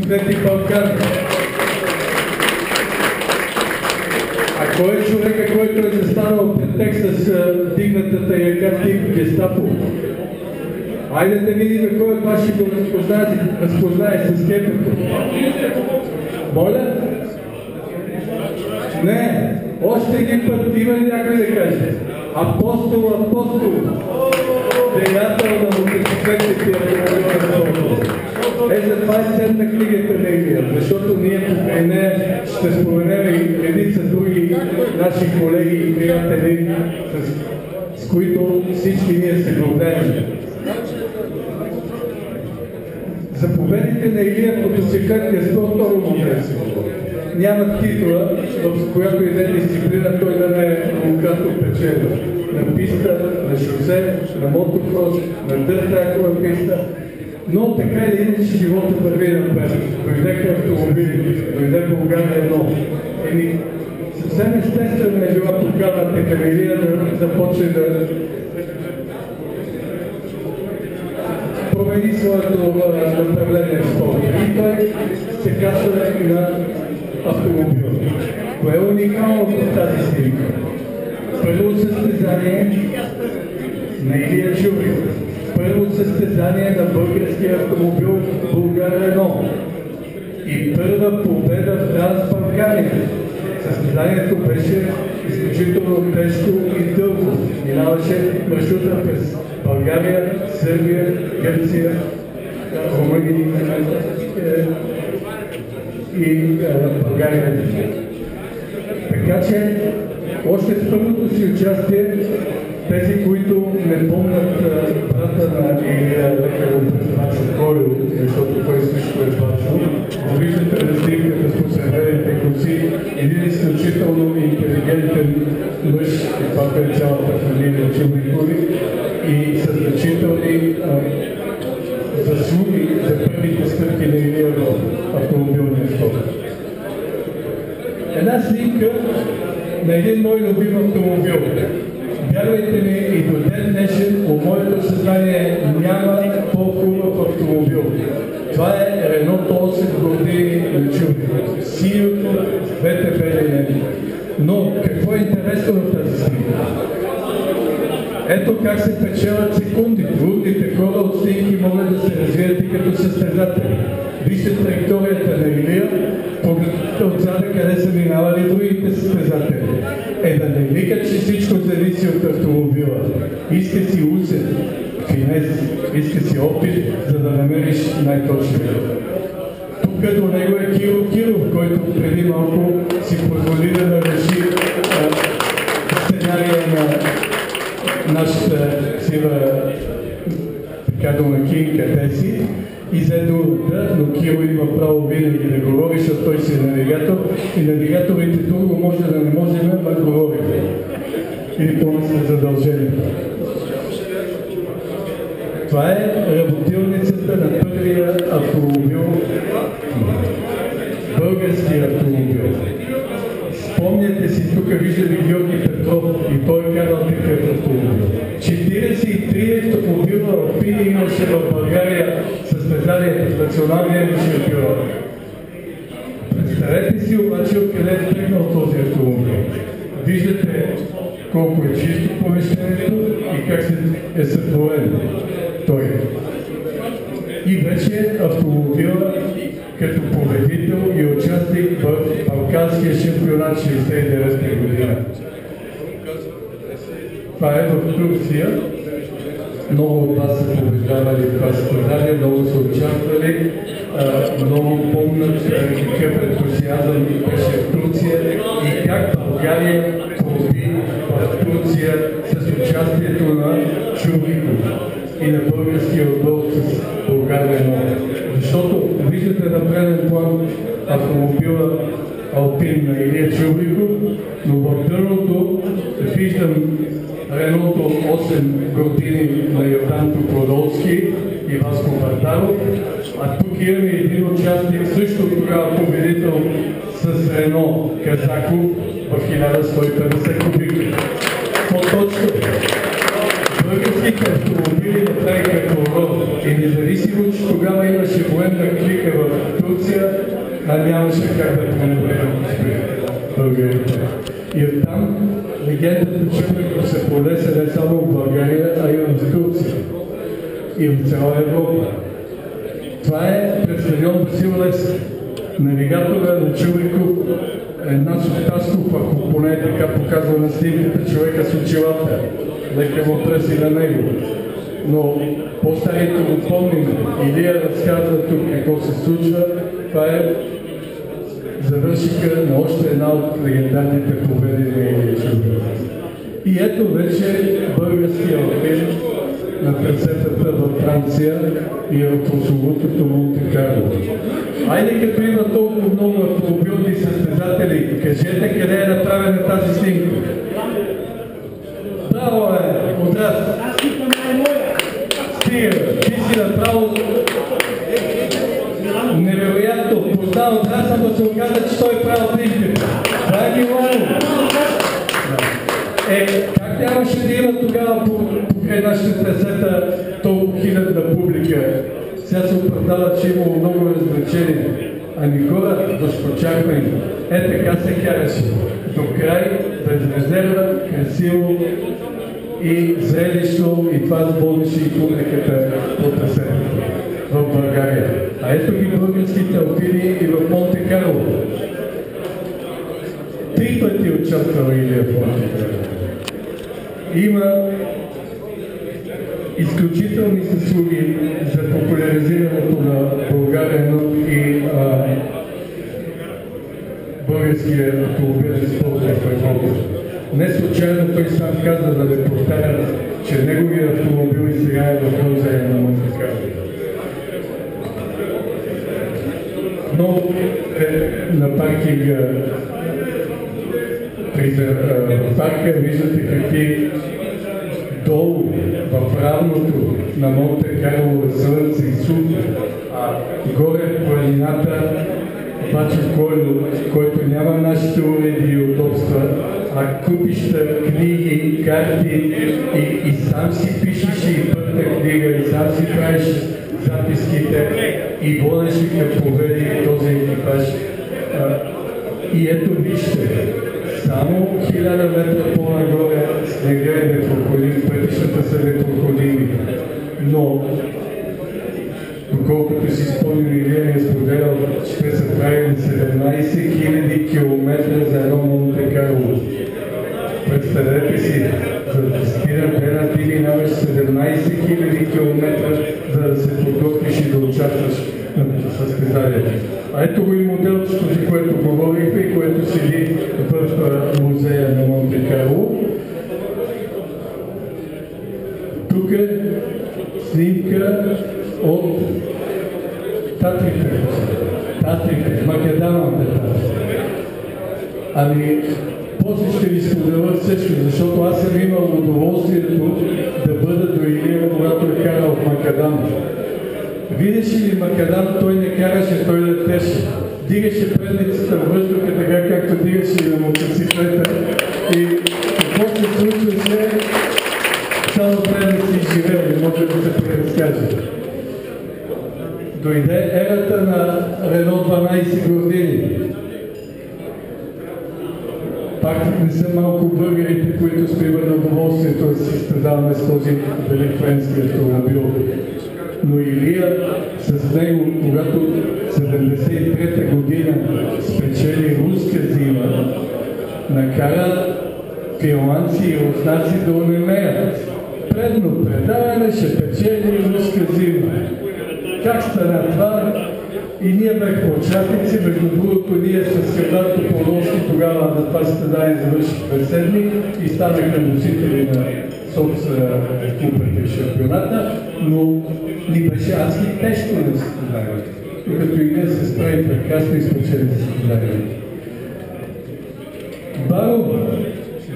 мотоциклети Балкан. А кой е човека, който е застанал пред текста с дигнатата яка тип Гестапо? Айде да видим кой от вас ще го разпознае с кепето. Моля? Не, още един път има ли някой да каже? Апостол, приятел на мотоциклетите. Затова е ценна книгата на Илия, защото ние покрай нея ще споменем и редица други наши колеги и приятели, с които всички ние се гордеем. Заповедите на Илия мотоциклетния спорт много може да се говори. Няма титла, в която и да е дисциплина, той да не е многократно печелил. На писта, на шосе, на мотокрос, на дъртакова писта. Но така или иначе живота върви напред. Дойдеха автомобили, дойде България 1. Съвсем естествено е била поканата към Илия да започне да промени своето направление в спорта. И той се качва на автомобил. Кое е уникално в тази снимка? Първо състезание на Илия Чуриков. Първо състезание на българския автомобил България 1 и първа победа в Трансбалкания. Състезанието беше изключително тежко и дълго. Минаваше маршрута през България, Сърбия, Гърция, Румъния и България. Така че още в първото си участие тези, които не помнят брата на Илия Бачо Колю, защото той също е Бачо, виждате на снимката с посредените коси, един изключително интелигентен мъж, и това е цялата фамилия Чубрикови, и със значителни заслуги за първите стъпки на Илия в автомобилния спорт. Една снимка на един мой любим автомобил. Вярвайте ми, и до ден днешен у моето съзнание няма по-хубав автомобил. Това е Renault 8 години на Чубрикови. Синьото с двете бели ленти. Но какво е интересно в тази снимка? Ето как се печелят секунди. Трудните хора от снимки могат да се развият и като състезатели. Вижте траекторията на Илия, погледнете отзад къде са минавали другите състезатели. Да не викат, че всичко зависи от автомобила. Иска си усет, финес, иска си опит, за да намериш най-точния. Тук до него е Киро Киров, който преди малко си позволи да реши сценария на нашата сила домакинка Теси и взе думата, но Киро има право винаги да говори, защото той си е навигатор и навигаторите друго може да не можем да говорим. Или по-насно задължение. Това е работилницата на първия автомобил, българския автомобил. Спомняте си, тук виждали Георги Петров и той карал такъв автомобил. 43 автомобила Алпини имаше в България състезанието в националния шампионат. Представете си обаче откъде е тръгнал този автомобил. Виждате колко е чисто помещението и как е сътворен той. И вече автомобила като победител и участник в Балканския шампионат 69 година. Това е в Турция. Много от вас са побеждавали в това състезание, много са участвали, много помнят какъв ентусиазъм беше в Турция и как България победи в Турция с участието на Чубриков и на българския отбор с България 1. Защото виждате на преден план автомобила Алпин на Илия Чубриков, но в дърното виждам Renault 8 години на Йордан Подолски и Васко Бартаров, а тук имаме един участник, също тогава победител с Renault Казаков в 1150 кубики. По-точно, българските автомобили направиха хорор и независимо, че тогава имаше военна клика в Турция, нямаше как да пренебрегнем българите. И оттам легендата Чупреков се понесе не само в България, а и в Турция. И в цяла Европа. Това е Пресведен Васил Левски, навигатора на Чупреков, една Тасков, ако поне така показва на снимката, човека с очилата, лека му търси на него. Но по-старите го помним. Илия разказва тук какво се случва. Това е завършика на още една от легендарните победи на Илия Чупреков. И ето вече българския алпин на трасетата във Франция и в прословутото Монте Карло. Айде, като има толкова много автомобилни състезатели, кажете къде е направена тази снимка. Браво, бе! От нас! Стига! Ти си направо невероятно! Познавам аз, но се оказа, че той правил снимките. Това е било! Как нямаше да има тогава покрай нашите трасета толкова хилядна публика? Сега се оправдава, че имало много развлечения. Ами хора, възпочаквай. Така се караше. До край, без резерва, красиво и зрелищно, и това сболеше и публиката по трасета в България. А ето ги българските алпини и в Монте Карло. 3 пъти участвала Илия в Монте Карло. Има изключителни заслуги за популяризирането на България и българския автомобилен спорт в Европа. Не случайно той сам каза, да не повтаря, че неговият автомобил и сега е в музея на Монте Карло. Но на паркинга в парка виждате какви долу в равното на Монте Карло слънце и супер, а горе в планината обаче който няма нашите уреди и удобства, а купища книги, карти и сам си пишеш и пътна книга, и сам си правиш записките и водиш и поведи този екипаж. И ето вижте, само 1000 метра по-нагоре снега е непроходим, пътищата са непроходими. Но, доколкото си спомням, Илия ми е споделял, че те са правили 17 000 км за едно Монте Карло. Представете си, за да стира дена ти минаваш 17 000 км, за да се подготвиш и да участваш на състезанието. А ето го и моделчето, за което говорихме и което седи в музея на Монте Карло. Тук е снимка от Татрите, Македамната Татри. Ами, после ще ви споделя също, защото аз съм имал удоволствието да бъда до Илия, когато е карал в Макадам. Видиш ли Макадам, той не караше, той летеше. Дигаше предницата в въздуха, така както дигаше и на мотоциклета. И какво се случваше, само предници изживели, може да се преразкаже. Дойде ерата на Рено 12 години. Пак не са малко българите, които сме имали удоволствието да се състезаваме с този велик френски автомобил. Но Илия с него, когато 73-та година спечели руска зима, накара финландци и руснаци да онемеят. Предно предаване ще печели руска зима. Как стана това? И ние бяхме участници, между другото ние с Севдато Полонски тогава на това състезание завършихме седми и станахме носители на собствена купата и шампионата, но ни беше адски тежко на състезанието. И като и ние се справи прекрасно и спечели състезанието. Баро,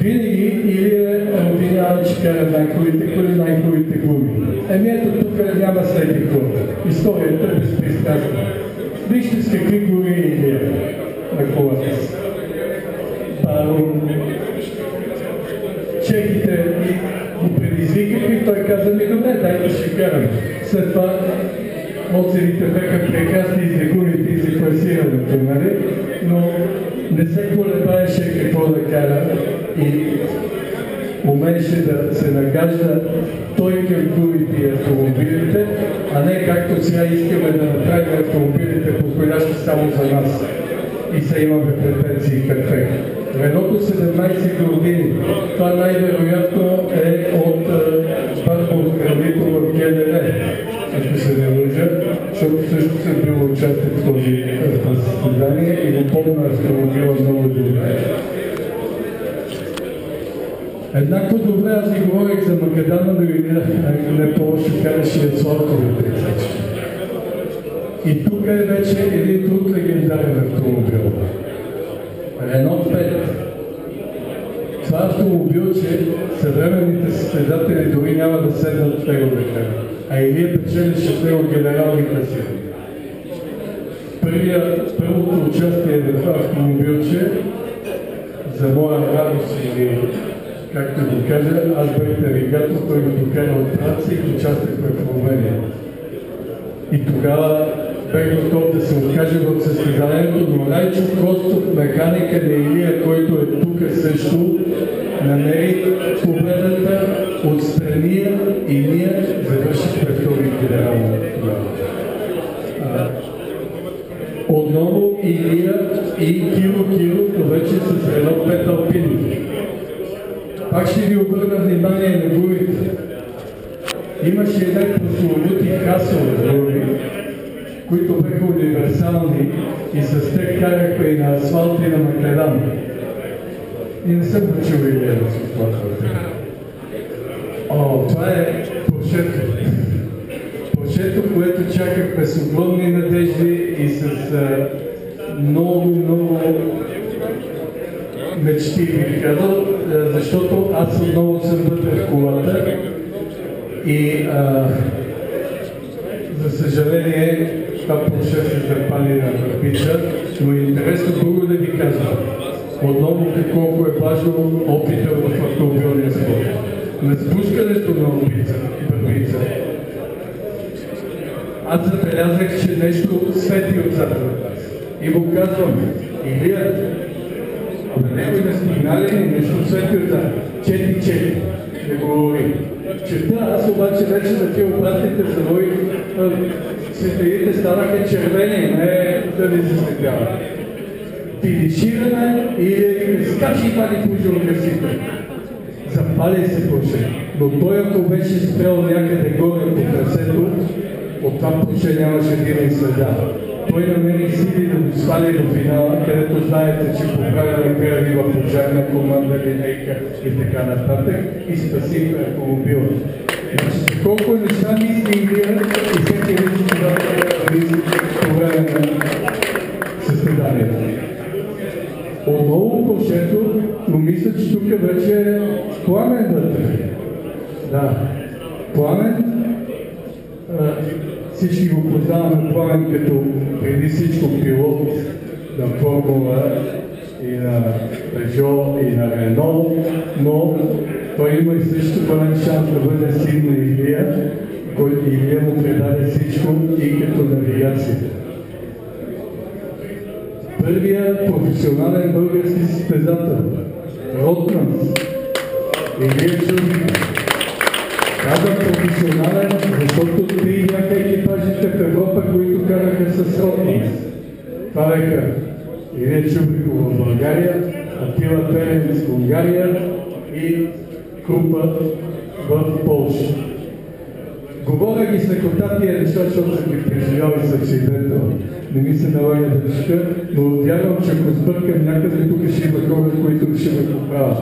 винаги Илия обвинява, че кара най-хубавите коли, най-хубавите гуми. Ето тук няма всеки хора. Историята е безпристрастна. Вижте с какви гуми Илия на колата си. Баро, чехите го предизвикаха и той каза ми, добре, дайте ще карам. След това оцелите бяха прекрасни и за гумите и за класирали. карането, нали? Но не се колебаеше какво да кара и умееше да се нагажда той към другите автомобилите, а не както сега искаме да направим автомобилите подходящи само за нас. И сега имаме претенции перфектно. Реното 17 години, това най-вероятно е от паспорт кредито в ГДР, ако се не лъжа, защото също съм бил участник в този състезание и го помня автомобила много добре. Еднакво добре аз ви говорих за Македана, но и не по-лошо караше и славковите. И тук е вече един друг легендарен автомобил. Рено 5. Това автомобилче съвременните състезатели дори няма да седнат в него да карат. А Илия печелише с него генерални класирания. Първото участие в това автомобилче, за моя радост или както го кажа, аз бях навигатор, той го докара от Франция и участвахме в Румъния. И тогава бях готов да се откаже в състезанието, но Райчо Костов, механика на Илия, който е тук също, намери победата, отстрани я и ние завършихме втори генерално тогава. Отново Илия и Киро, вече с Рено 5 Алпини. Пак ще ви обърна внимание на гурите. Имаше една прословути хасове, които бяха универсални и с тях карахме и на асфалт и на макадан. И не съм го чул и да се оплаквате. Това е Поршето. Поршето, което чакахме с огромни надежди и с много мечти бих казал, защото аз отново съм вътре в колата и за съжаление това Порше се запали на върбица, но е интересно друго да ви казвам. Отново колко е важно опита в автомобилния спорт. На спускането на върбица аз забелязах, че нещо свети отзад на нас. И го казвам, Илия, на него на сигнали нещо свети отзад. Чети, не говори. Чета, аз обаче вече за тия обратните завои светлините станаха червени, не да ви се светява. Финишираме и скачи и пали пожаргасите. Запали се Порше. Но той, ако беше спрял някъде горе по трасето, от това Порше нямаше да и следа. Той намери сили да го свали до финала, където знаете, че поправя карани в пожарна команда, линейка и така нататък и спаси автомобила. Колко неща мисли Илия и всеки един това по време на състезанието. Отново Поршето, но мисля, че тук вече е Пламен вътре. Да, Пламен. Всички го познаваме Пламен като преди всичко пилот на Формула и на Пежо и на Рено, но той има и също голям шанс да бъде син на Илия, който Илия му предаде всичко и като навигация. Първият професионален български състезател, Ротманс, Илия Чурбиков. Казвам професионален, защото три бяха екипажите в Европа, които караха с Ротманс. Това бяха Илия Чурбиков в България, Атила Перенец в Унгария и Крупа в Полша. Говоря ги с лекота тия неща, защото съм ги преживял и съм свидетел. Не ми се налага да чета, но вярвам, че ако сбъркам някъде, тук ще има хора, които ще ме поправят.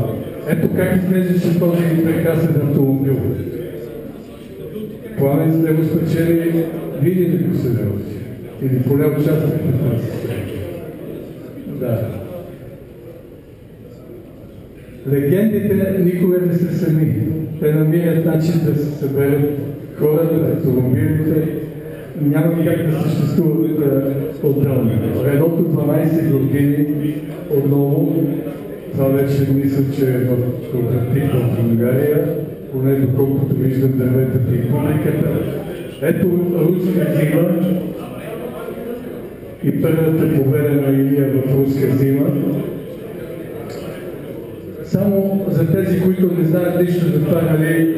Ето как изглеждаше този прекрасен автомобил. Пламен сте го спечели Види ли го седелци? Или поне участвах в това състояние. Да. Легендите никога не са сами. Те намират начин да се съберат хората, автомобилите. Няма как да съществуват отделно. Реното 12 години отново, това вече мисля, че е в контактика в Унгария, поне доколкото виждам дърветата и публиката. Ето руска зима, и първата победа на Илия в руска зима. Само за тези, които не знаят нищо за това, нали,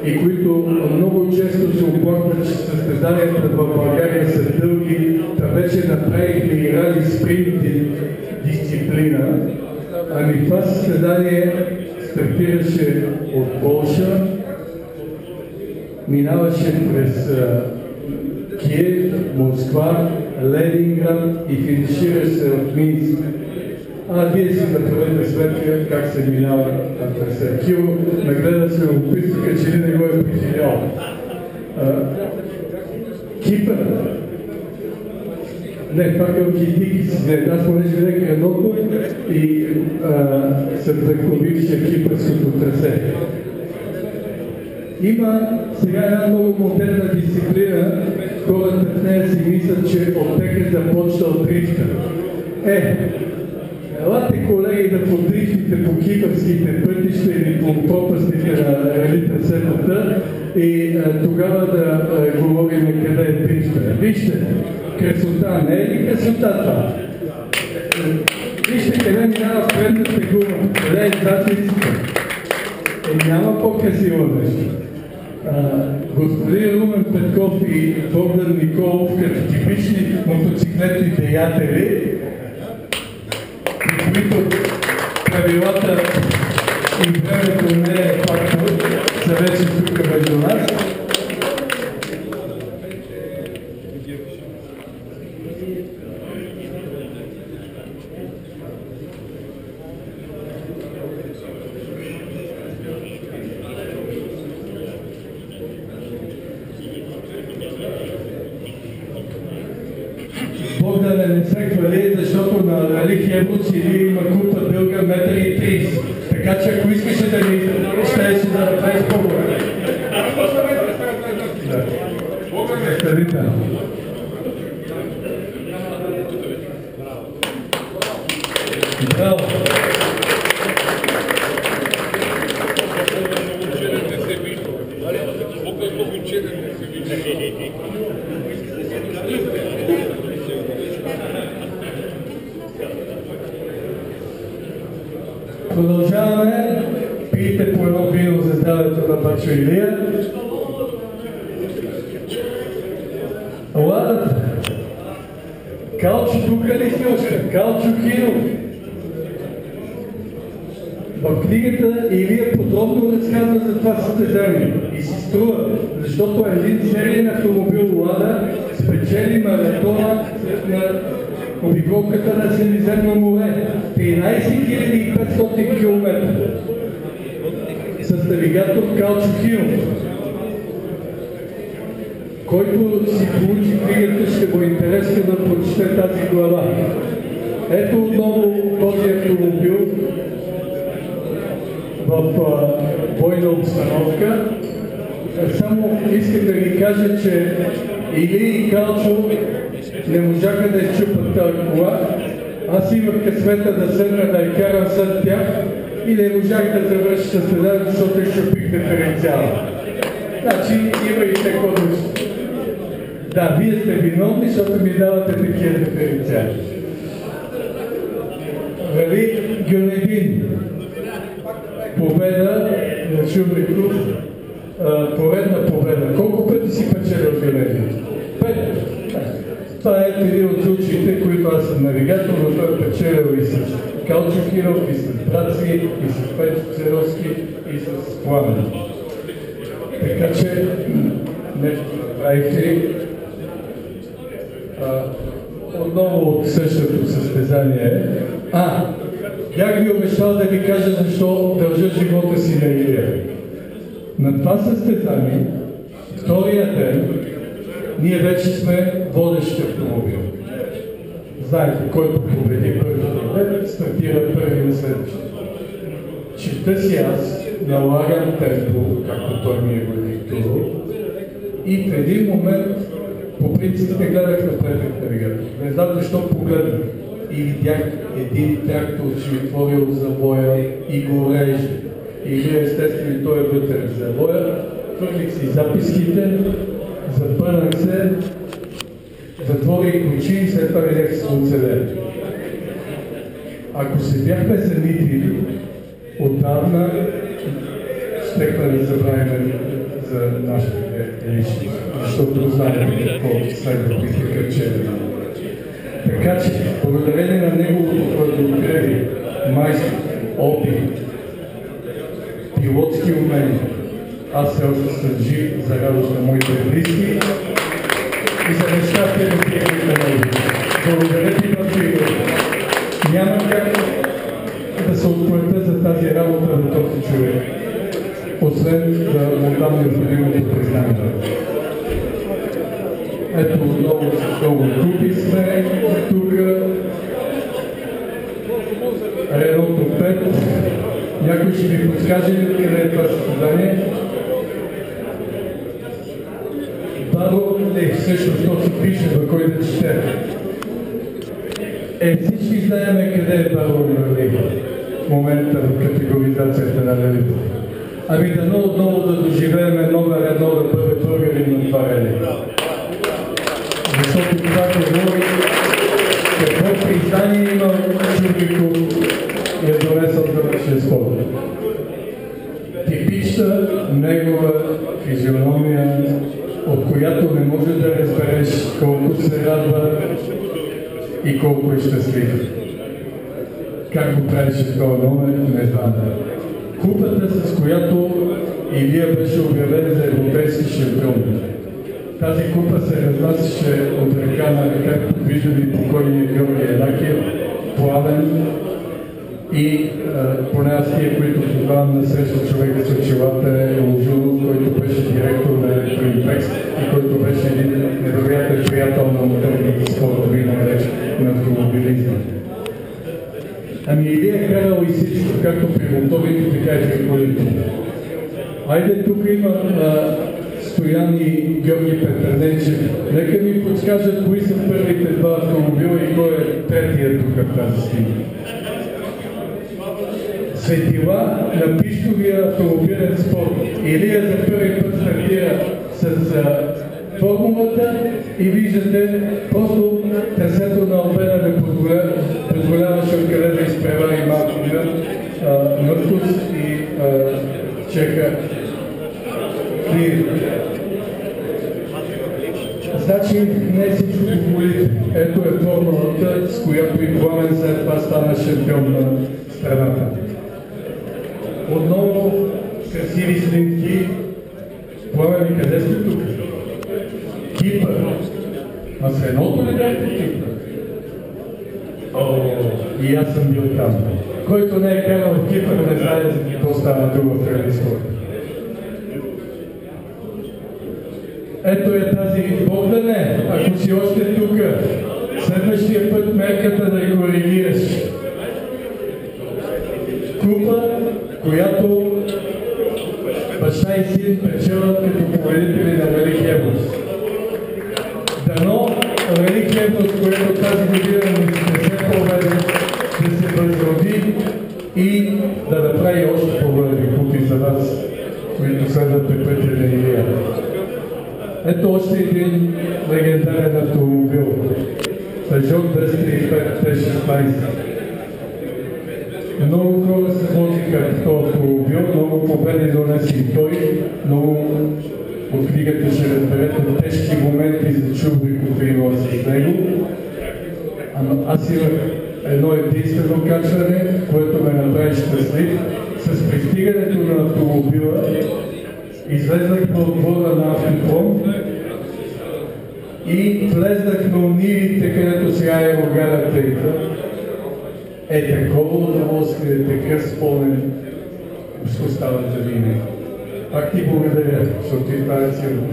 и които много често се оплакват, че състезанията в България са дълги, та вече направихме и рали спринти дисциплина. Ами това състезание стартираше от Полша, минаваше през Киев, Москва, Ленинград и финишираше в Минск. Вие си направете сметка как се минава през Архиво. Нагледа се описаха, че не го е преживял. Кипър. Не, това към Китикис. Аз понеже видях едното и се вдъхновивше кипърското трасе. Има сега една много модерна дисциплина, хората в нея си мислят, че оттек е започнал дрифта. Елате, колеги, да подрифтите по кипърските пътища или по пропастите на елита и тогава да говорим къде е дрифта. Вижте, красота, не е ли красота това? Вижте къде минава предната гума, къде е задницата. Няма по-красиво нещо. Господин Румен Петков и Богдан Николов, като типични мотоциклетни деятели, при които правилата и времето не е фактор, са вече тук между нас. Богдан не се хвали, защото на Рали Хеброци има купа дълга 1,30 м. Така че ако искаше да ни щеше да направиш по-горе. Браво! Продължаваме. Пийте по едно вино за здравето на Бачо Илия. Ладът. Калчо тук ли си още? Калчо кино. В книгата Илия подробно разказва за това състезание и си струва, защото един сериен автомобил Лада спечели маратона на обиколката на Средиземно море. 13 500 км. С навигатор Калчо Хино. Който си получи книгата, ще го интересува да прочете тази глава. Ето отново този автомобил в бойна обстановка. Само искам да ви кажа, че Или и Калчо не можаха да изчупат тази кола. Аз имах късмета да седна да я карам след тях и не можах да завърши състезанието, защото изчупих диференциала. Значи има и такова нещо. Да, вие сте виновни, защото ми давате такива диференциали. Рали Гюнедин. Победа на Шубриков. Поредна победа. Колко пъти си печелил Гюнедин? 5. Това е един от случаите, които аз съм навигатор, но той е печелил и с Калчо Хиров, и с Браци, и с Петко Церовски, и с Пламен. Така че нещо направихте. Отново от същото състезание. Бях ви обещал да ви кажа защо дължа живота си на Илия. На това състезание, втория ден, ние вече сме водещи автомобил. Знаете, който победи първия ден, стартира първи на следващия. Чета си аз, налагам темпо, както той ми е го диктувал, и в един момент по принцип не гледах напред в навигатор. Не знам защо погледнах и видях един трактор животворил завоя и го реже. Или естествено той е вътре в завоя. Хвърлих си записките, запънах се затворих очи и след това видях се оцелен. Ако се бяхме замитили, отдавна щехме да забравим за нашите личности, защото знаем какво следва при такъв черен. Така че, благодарение на неговото хладнокръвие, майсторство, опит, пилотски умения, аз все още съм жив за радост на моите близки и за нещастие да приемете на нови. Благодаря ти, Василий. Няма как да се отплата за тази работа на този човек, освен да му дам необходимото признание. Ето много групи сме тук. Реното 5. Някой ще ви подскаже къде е това състезание? Баро е всъщност, то се пише, в кой да чете. Всички знаем къде е Баро Лили в момента в категоризацията на ралито. Ами дано отново да доживеем номер едно да бъде българин на това рали. Защото това говори какво признание има Чурбиков и е донесъл за обществото. Типична негова физиономия, от която не може да разбереш колко се радва и колко е щастлив. Как го правеше това номер, не знам. Купата, с която Илия беше обявен за европейски шампион. Тази купа се разнасяше от ръка на ръка, както виждали покойния Георги Елакиев, Пламен и поне аз тия, които познавам на среща човека с очилата е Лужунов, който беше директор на Електроимпекс и който беше един невероятен приятел на моторните спортове и най-реч на автомобилизма. Ами Илия е карал и всичко, както при моторите, така и при колите. Айде, тук има Стоян и Георги Петърненчев. Нека ми подскажат кои са първите два автомобила и кой е третия тук в тази снимка. Светила на пищовия автомобилен спорт. Илия за първи път стартира с формулата и виждате, просто трасето на Албена не позволяваше откъде да изпревари малко Мъркус и чека Клир. Значи не всичко позволите. Ето е формулата, с която и Пламен след това стана шампион на страната. Отново красиви снимки. Пламен, къде сте тук? Кипър. А с едното ли дайте Кипър? И аз съм бил там. Който не е карал в Кипър, не знае за какво става дума в рали спорт. Ето е тази Богдане, ако си още тук, следващия път мерката да я коригираш. Купа, която баща и син печелят като победители на Велик Еврос. Дано Велик Еврос, което тази година не се победа, да се възроди и да направи още по-големи купи за вас, които следвате пътя на Илия. Ето още един легендарен автомобил. Peugeot 205 T16. Много хора се возиха в този автомобил, много победи донеси и той, много от книгата ще разберете тежки моменти за Чурбиков имал с него. Аз имах едно единствено качване, което ме направи щастлив. С пристигането на автомобила излезнах по двора на Автофон и влезнах на нивите, където сега е Рогара Тейта. Такова удоволствие, такъв спомен ще остават за винаги. Пак ти благодаря, защото ти това е силно.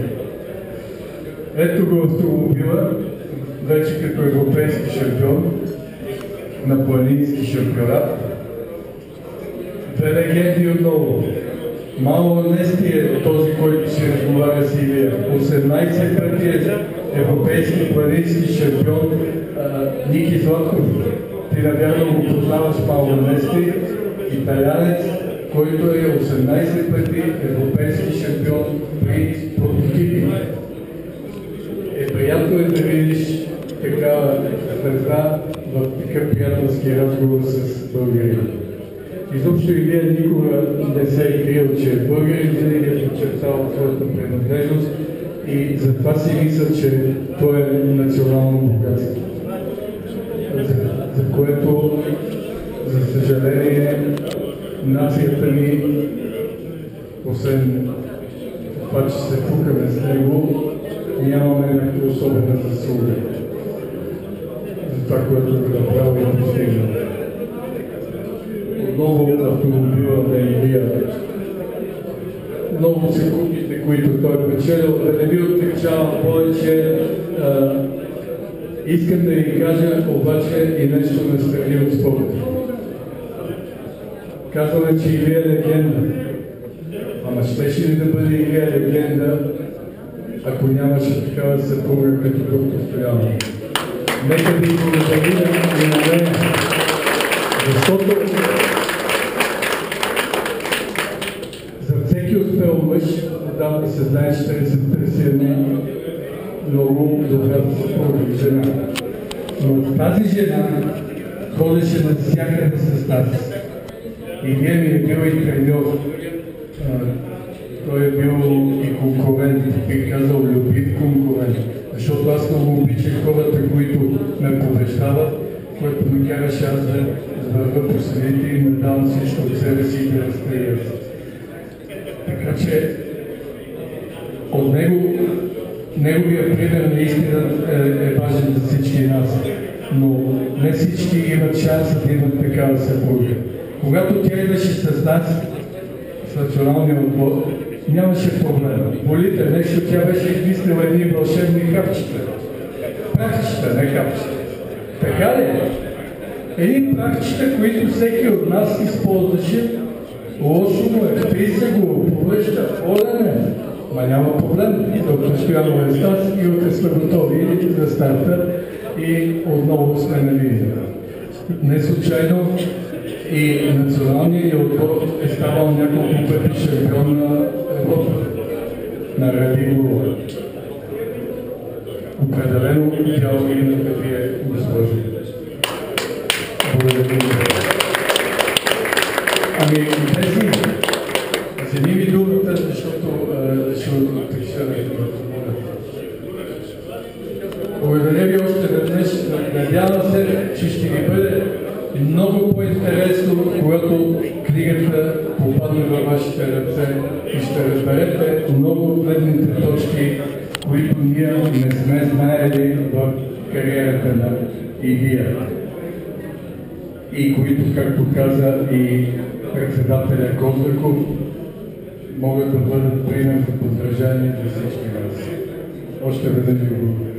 Ето го автомобила, вече като европейски шампион на планински шампионат. Две легенди отново. Мало Нести е този, който си разговаря с Илия. 18 пъти е европейски планински шампион Ники Златков. Ти навярно го познаваш Мало Нести, италянец, който е 18 пъти европейски шампион при прототипи. Приятно е да видиш такава звезда в такъв приятелски разговор с българи. Изобщо и вие никога не се е крил, че българин винаги е подчертавал своята принадлежност и затова си мисля, че то е национално богатство, за което, за съжаление, нацията ни, освен това, че се фукаме с него, нямаме някаква особена заслуга за това, което да направи и постигна. Отново автомобила на Илия. Много секундите, които той печелил, да не ви отричавам повече. Искам да ви кажа обаче и нещо настрани от спорта. Казваме, че Илия е легенда. Ама щеше ли да бъде Илия легенда, ако нямаше такава съпруга като доктор Стоянов? Нека да благодаря и на нея, защото за всеки успел мъж отдавна се знае, че трябва да се търси една много добра съпруга жена. Но тази жена ходеше навсякъде с нас. И ние ми е бил и треньор. Той е бил и конкурент, бих казал любив конкурент, защото аз много обичах хората, които ме побеждават, което ме караше аз да вървя по следите и да давам всичко от себе си и да разкрия. Така че от неговия пример наистина е важен за всички нас, но не всички имат шанса да имат такава съпруга. Когато тя идваше с нас, с националния отбор, нямаше проблем. Болите нещо, тя беше измислила едни вълшебни хапчета. Прахчета, не хапчета. Така ли? Едни прахчета, които всеки от нас използваше. Лошо му е, пи се го, повръща, олене. Ма няма проблем. Доктор Стоянов е Стас и утре сме готови за старта и отново сме на линия. Не случайно и националният отбор е ставал няколко пъти шампион на Европа, на Ради Гурова. Определено дяло и на вие, госпожо. Благодаря. Ами, тези, вземи ми думата, защото ще отрича да благодаря ви още веднъж. Надявам се, че ще ви бъде много по-интересно, когато книгата попадне във вашите ръце и ще разберете много от гледните точки, които ние не сме знаели в кариерата на Илия. И които, както каза и председателя Коздаков, могат да бъдат пример за подражание за всички нас. Още веднъж ви благодаря.